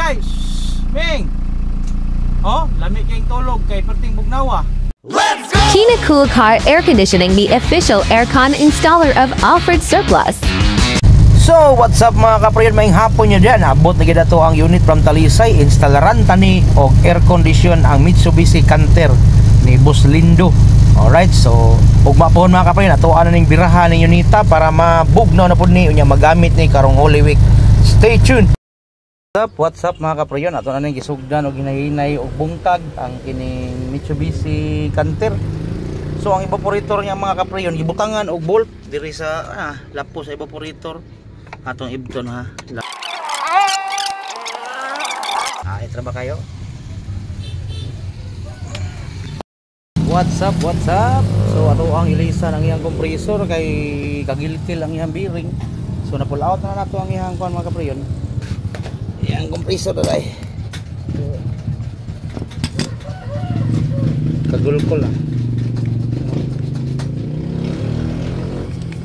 Mingkay! Ming! Oh, lami kayong tulog kay perting bugnawa. Let's go! Kina Cool Car Air Conditioning, the official aircon installer of Alfred Surplus. So, what's up mga kaprayon, maing hapon nyo dyan. Abot na gina to ang unit from Talisay. Installaran tani o air condition ang Mitsubishi Canter ni Boss Lindo. Alright, so ugma po mga kaprayon, atuan na ning birahan ng unita para mabugnaw na po ni unya magamit ni karong Holy Week. Stay tuned. What's up mga kaprayon, ato na ning gisugdan o ginahinay o bungkag ang kining Mitsubishi Canter. So ang evaporator niya mga kaprayon, gibutangan og bolt diri sa lapo sa evaporator. Atong ibton ha. Itra ba kayo? What's up, what's up? So ato ang ilisan ang iyang compressor kay kagilkil ang iyang bearing. So na-pull out na nato ang iyang kuan mga kaprayon. Iyang compressor dai. Kagulkol lang.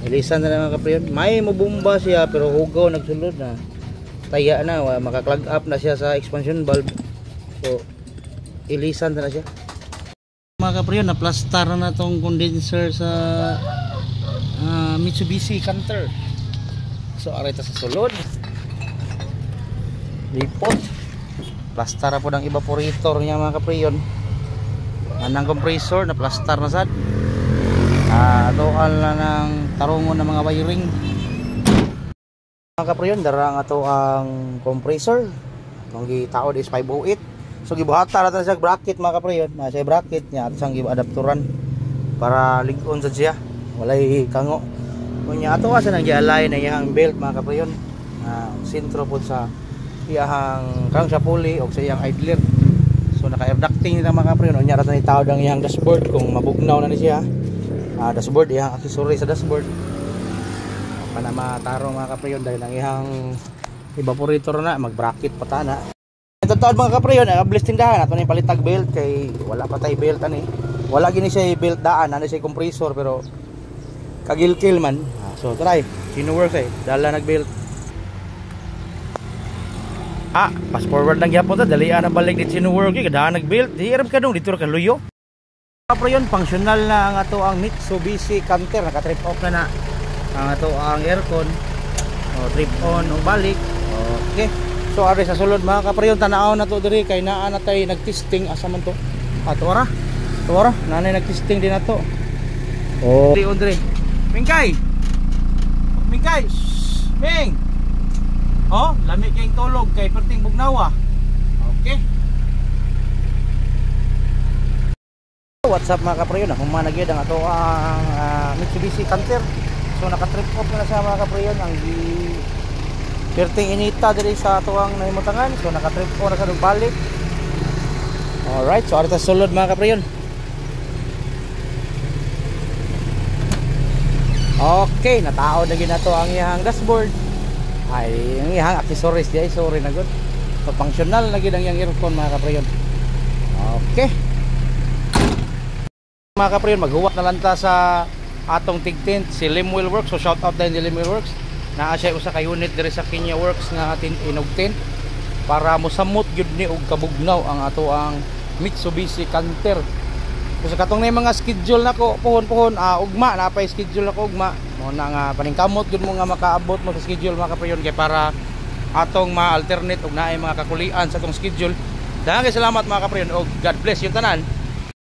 Ilisan na lang mga kaprayon. May mabumba siya pero hugaw nagsulod na. Taya na, maka-clog up na siya sa expansion valve. So ilisan na siya. Mga kaprayon, na-plaster na itong condenser sa Mitsubishi Canter. So arita sa sulod. Lipot. Plaster po ng evaporator niya mga kaprayon. Anang compressor, na-plaster na sad. Atoan na ng tarungon ng mga wiring. Mga kaprayon, dara nga to ang compressor. Ang gitaod is 508. So gibuhata na siya bracket mga kaprayon. Na siya bracket niya at sang adaptoran para ligon sa siya. Walay kango. Kunya ato asa nang gialay na iyang belt mga kaprayon. Sentro pod sa iyang crankshaft pulley o sa iyang idler. So naka air ducting nila mga kaprayon. Unya ra ni tawod ang iyang dashboard kung mabugnaw na ni siya. Dashboard, iyang accessory sa dashboard para mataro mga kaprayon dahil ang iyang evaporator na mag bracket patana. Ito taon mga kaprayon, ables tindahan ato ni palitag belt kay wala pa tay belt ani. Wala gini siya belt daan, ano siya compressor pero kagilkil man. So try, sino works dala nag belt. Pass forward lang gyapon ta, dalian na balik dit sino work kada nag belt. Di irap ka dong dito ka luyo. Kaprayon, functional na ang ato ang Mitsubishi Canter, naka-trip off na ang ato ang aircon. Trip on o balik. Okay. So ari sa sulod mga kaprayon, tanaw na to diri kay naa na tay nagtesting asa man to. Tuwara. Nanay nagtesting din nato. Diri on diri. Mingkay. Mingkay. Ming. Oh, lami kayong tulog kay perting bugnawa. Okay. What's up mga kaprayon, akong managid ang ato ang Mitsubishi Canter. So naka-trip off na siya mga kaprayon ang perting inita diri sa ato ang nahimutangan. So naka-trip off na sa balik. Alright, so arita sulod mga kaprayon. Okay, natao na ginato ang iyang dashboard. Ay, ang iyang accessories diay sorry na good. So functional na gid ang iyang earphone mga kaprayon. Okay. Mga kaprayon, maghuwat na lang ta sa atong tigtint si Limwell Works. So shout out din si Limwell Works. Naa siya usa ka unit diri sa Kenya Works nga inugtint para mosamot gyud ni og kabugnaw ang ato ang Mitsubishi Canter. So katong na mga schedule nako puhon ugma na pa schedule nako ugma mo na nga paningkamot gyud mo nga makaabot mo sa schedule mga kaprayon kay para atong ma-alternate og naay mga kakulian sa atong schedule. Daghang salamat mga kaprayon og God bless yung tanan.